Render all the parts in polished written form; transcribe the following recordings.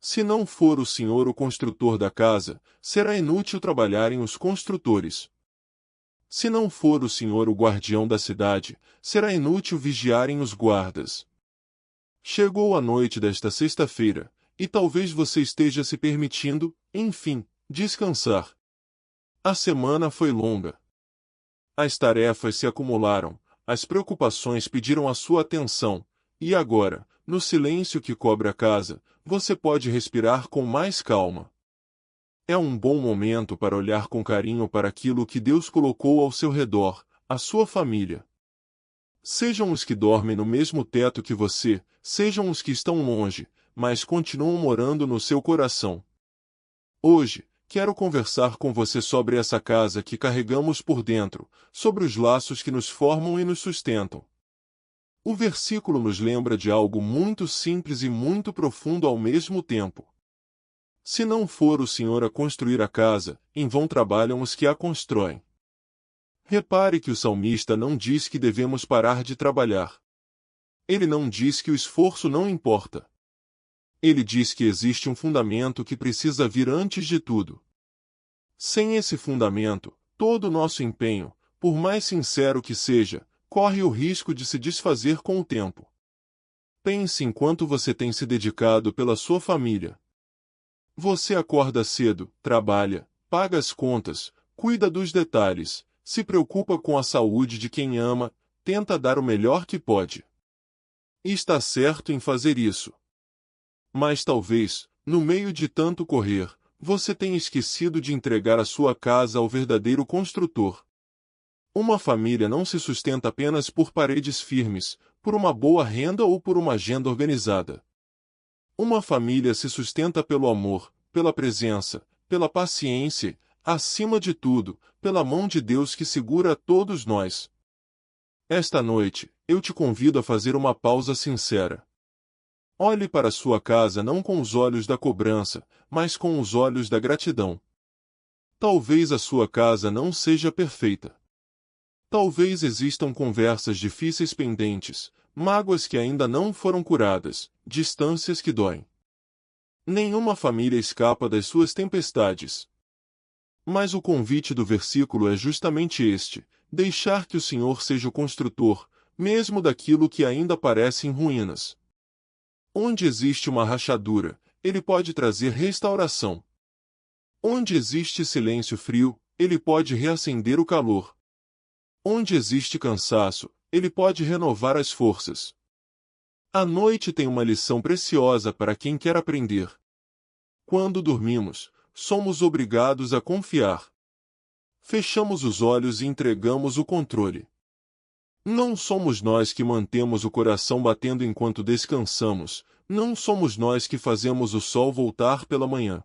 Se não for o Senhor o construtor da casa, será inútil trabalharem os construtores. Se não for o Senhor o guardião da cidade, será inútil vigiarem os guardas. Chegou a noite desta sexta-feira, e talvez você esteja se permitindo, enfim, descansar. A semana foi longa. As tarefas se acumularam, as preocupações pediram a sua atenção, e agora, no silêncio que cobre a casa, você pode respirar com mais calma. É um bom momento para olhar com carinho para aquilo que Deus colocou ao seu redor, a sua família. Sejam os que dormem no mesmo teto que você, sejam os que estão longe, mas continuam morando no seu coração. Hoje, quero conversar com você sobre essa casa que carregamos por dentro, sobre os laços que nos formam e nos sustentam. O versículo nos lembra de algo muito simples e muito profundo ao mesmo tempo. Se não for o Senhor a construir a casa, em vão trabalham os que a constroem. Repare que o salmista não diz que devemos parar de trabalhar. Ele não diz que o esforço não importa. Ele diz que existe um fundamento que precisa vir antes de tudo. Sem esse fundamento, todo o nosso empenho, por mais sincero que seja, corre o risco de se desfazer com o tempo. Pense em quanto você tem se dedicado pela sua família. Você acorda cedo, trabalha, paga as contas, cuida dos detalhes, se preocupa com a saúde de quem ama, tenta dar o melhor que pode. E está certo em fazer isso. Mas talvez, no meio de tanto correr, você tenha esquecido de entregar a sua casa ao verdadeiro construtor. Uma família não se sustenta apenas por paredes firmes, por uma boa renda ou por uma agenda organizada. Uma família se sustenta pelo amor, pela presença, pela paciência, acima de tudo, pela mão de Deus que segura a todos nós. Esta noite, eu te convido a fazer uma pausa sincera. Olhe para sua casa não com os olhos da cobrança, mas com os olhos da gratidão. Talvez a sua casa não seja perfeita. Talvez existam conversas difíceis pendentes, mágoas que ainda não foram curadas, distâncias que doem. Nenhuma família escapa das suas tempestades. Mas o convite do versículo é justamente este: deixar que o Senhor seja o construtor, mesmo daquilo que ainda parece em ruínas. Onde existe uma rachadura, Ele pode trazer restauração. Onde existe silêncio frio, Ele pode reacender o calor. Onde existe cansaço, Ele pode renovar as forças. A noite tem uma lição preciosa para quem quer aprender. Quando dormimos, somos obrigados a confiar. Fechamos os olhos e entregamos o controle. Não somos nós que mantemos o coração batendo enquanto descansamos, não somos nós que fazemos o sol voltar pela manhã.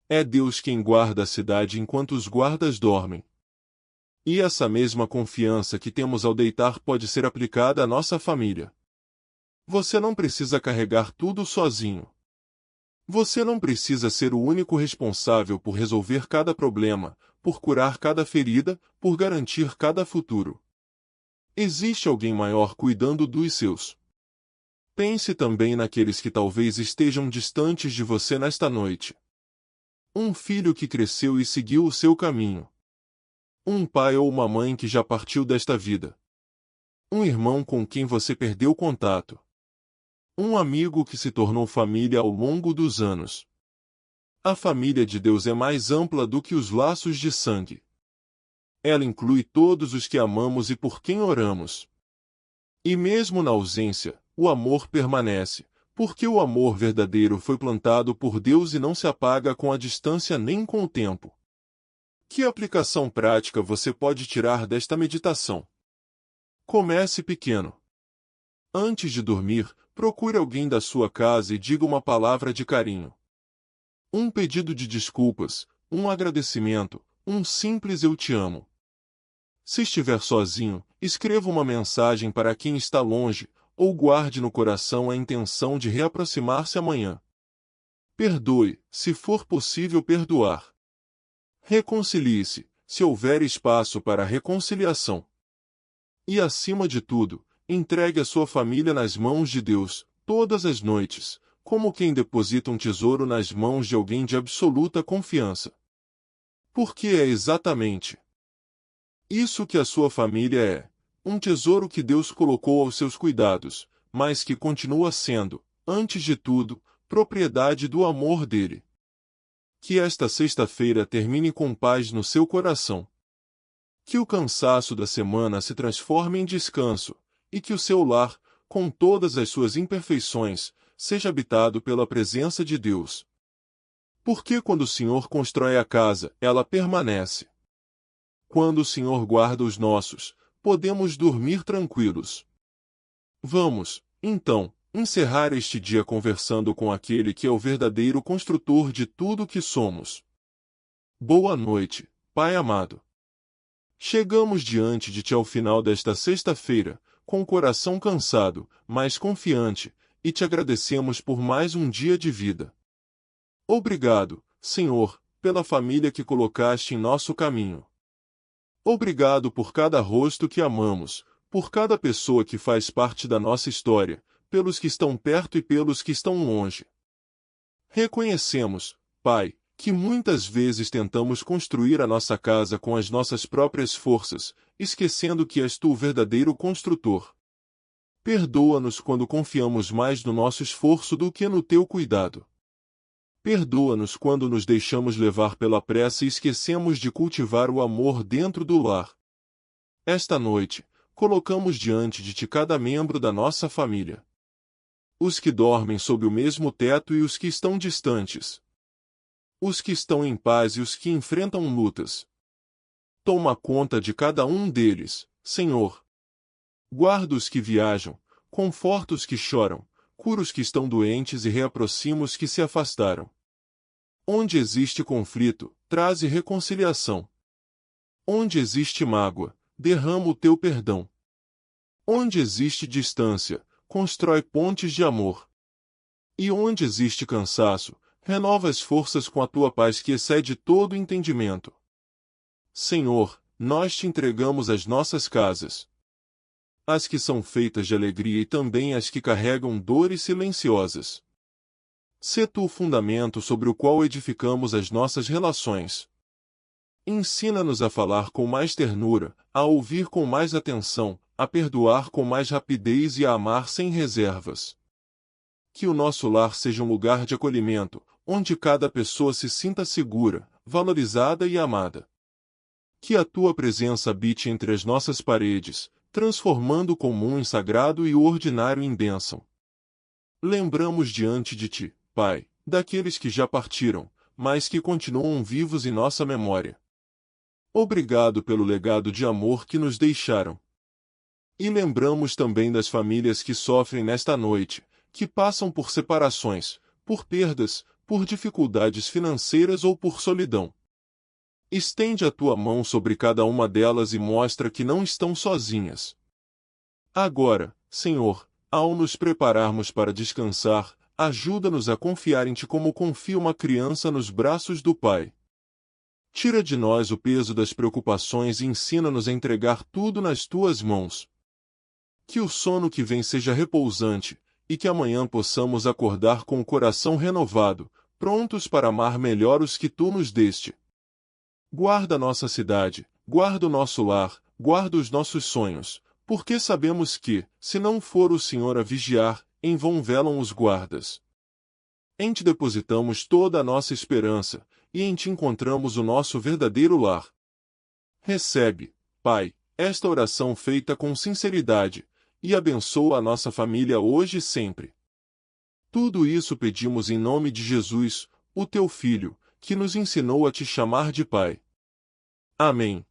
É Deus quem guarda a cidade enquanto os guardas dormem. E essa mesma confiança que temos ao deitar pode ser aplicada à nossa família. Você não precisa carregar tudo sozinho. Você não precisa ser o único responsável por resolver cada problema, por curar cada ferida, por garantir cada futuro. Existe alguém maior cuidando dos seus. Pense também naqueles que talvez estejam distantes de você nesta noite. Um filho que cresceu e seguiu o seu caminho. Um pai ou uma mãe que já partiu desta vida. Um irmão com quem você perdeu contato. Um amigo que se tornou família ao longo dos anos. A família de Deus é mais ampla do que os laços de sangue. Ela inclui todos os que amamos e por quem oramos. E mesmo na ausência, o amor permanece, porque o amor verdadeiro foi plantado por Deus e não se apaga com a distância nem com o tempo. Que aplicação prática você pode tirar desta meditação? Comece pequeno. Antes de dormir, procure alguém da sua casa e diga uma palavra de carinho. Um pedido de desculpas, um agradecimento, um simples eu te amo. Se estiver sozinho, escreva uma mensagem para quem está longe, ou guarde no coração a intenção de reaproximar-se amanhã. Perdoe, se for possível perdoar. Reconcilie-se, se houver espaço para reconciliação. E acima de tudo, entregue a sua família nas mãos de Deus, todas as noites, como quem deposita um tesouro nas mãos de alguém de absoluta confiança. Porque é exatamente isso que a sua família é, um tesouro que Deus colocou aos seus cuidados, mas que continua sendo, antes de tudo, propriedade do amor dele. Que esta sexta-feira termine com paz no seu coração. Que o cansaço da semana se transforme em descanso, e que o seu lar, com todas as suas imperfeições, seja habitado pela presença de Deus. Porque quando o Senhor constrói a casa, ela permanece. Quando o Senhor guarda os nossos, podemos dormir tranquilos. Vamos, então, encerrar este dia conversando com aquele que é o verdadeiro construtor de tudo que somos. Boa noite, Pai amado. Chegamos diante de Ti ao final desta sexta-feira, com o coração cansado, mas confiante, e Te agradecemos por mais um dia de vida. Obrigado, Senhor, pela família que colocaste em nosso caminho. Obrigado por cada rosto que amamos, por cada pessoa que faz parte da nossa história, pelos que estão perto e pelos que estão longe. Reconhecemos, Pai, que muitas vezes tentamos construir a nossa casa com as nossas próprias forças, esquecendo que és Tu o verdadeiro construtor. Perdoa-nos quando confiamos mais no nosso esforço do que no Teu cuidado. Perdoa-nos quando nos deixamos levar pela pressa e esquecemos de cultivar o amor dentro do lar. Esta noite, colocamos diante de Ti cada membro da nossa família. Os que dormem sob o mesmo teto e os que estão distantes. Os que estão em paz e os que enfrentam lutas. Toma conta de cada um deles, Senhor. Guarda os que viajam, conforta os que choram, cura os que estão doentes e reaproxima os que se afastaram. Onde existe conflito, traze reconciliação. Onde existe mágoa, derrama o Teu perdão. Onde existe distância, constrói pontes de amor. E onde existe cansaço, renova as forças com a Tua paz que excede todo entendimento. Senhor, nós Te entregamos as nossas casas. As que são feitas de alegria e também as que carregam dores silenciosas. Sê Tu o fundamento sobre o qual edificamos as nossas relações. Ensina-nos a falar com mais ternura, a ouvir com mais atenção, a perdoar com mais rapidez e a amar sem reservas. Que o nosso lar seja um lugar de acolhimento, onde cada pessoa se sinta segura, valorizada e amada. Que a Tua presença habite entre as nossas paredes, transformando o comum em sagrado e o ordinário em bênção. Lembramos diante de Ti, Pai, daqueles que já partiram, mas que continuam vivos em nossa memória. Obrigado pelo legado de amor que nos deixaram. E lembramos também das famílias que sofrem nesta noite, que passam por separações, por perdas, por dificuldades financeiras ou por solidão. Estende a Tua mão sobre cada uma delas e mostra que não estão sozinhas. Agora, Senhor, ao nos prepararmos para descansar, ajuda-nos a confiar em Ti como confia uma criança nos braços do Pai. Tira de nós o peso das preocupações e ensina-nos a entregar tudo nas Tuas mãos. Que o sono que vem seja repousante, e que amanhã possamos acordar com o coração renovado, prontos para amar melhor os que Tu nos deste. Guarda nossa cidade, guarda o nosso lar, guarda os nossos sonhos, porque sabemos que, se não for o Senhor a vigiar, em vão velam os guardas. Em Ti depositamos toda a nossa esperança, e em Ti encontramos o nosso verdadeiro lar. Recebe, Pai, esta oração feita com sinceridade, e abençoa a nossa família hoje e sempre. Tudo isso pedimos em nome de Jesus, o Teu Filho, que nos ensinou a Te chamar de Pai. Amém.